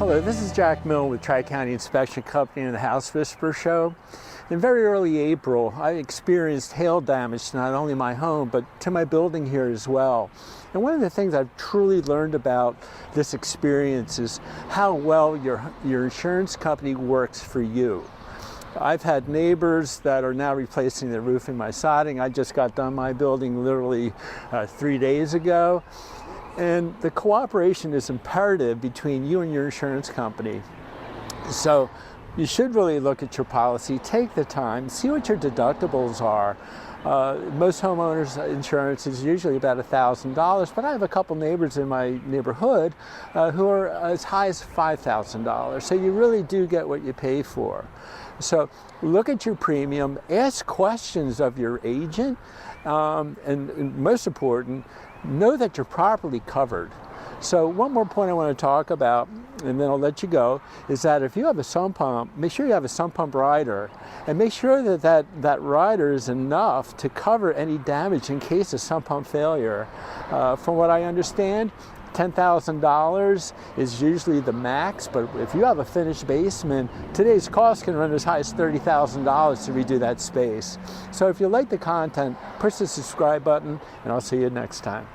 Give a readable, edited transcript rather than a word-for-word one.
Hello, this is Jack Milne with Tri-County Inspection Company and the House Whisperer Show. In very early April, I experienced hail damage to not only my home, but to my building here as well. And one of the things I've truly learned about this experience is how well your insurance company works for you. I've had neighbors that are now replacing the roofing, my siding. I just got done my building literally 3 days ago. And the cooperation is imperative between you and your insurance company. So you should really look at your policy, take the time, see what your deductibles are. Most homeowners insurance is usually about $1,000, but I have a couple neighbors in my neighborhood who are as high as $5,000. So you really do get what you pay for. So look at your premium, ask questions of your agent, and most important, know that you're properly covered. So one more point I want to talk about, and then I'll let you go, is that if you have a sump pump, make sure you have a sump pump rider, and make sure that rider is enough to cover any damage in case of sump pump failure. From what I understand, $10,000 is usually the max, but if you have a finished basement, today's cost can run as high as $30,000 to redo that space. So if you like the content, push the subscribe button, and I'll see you next time.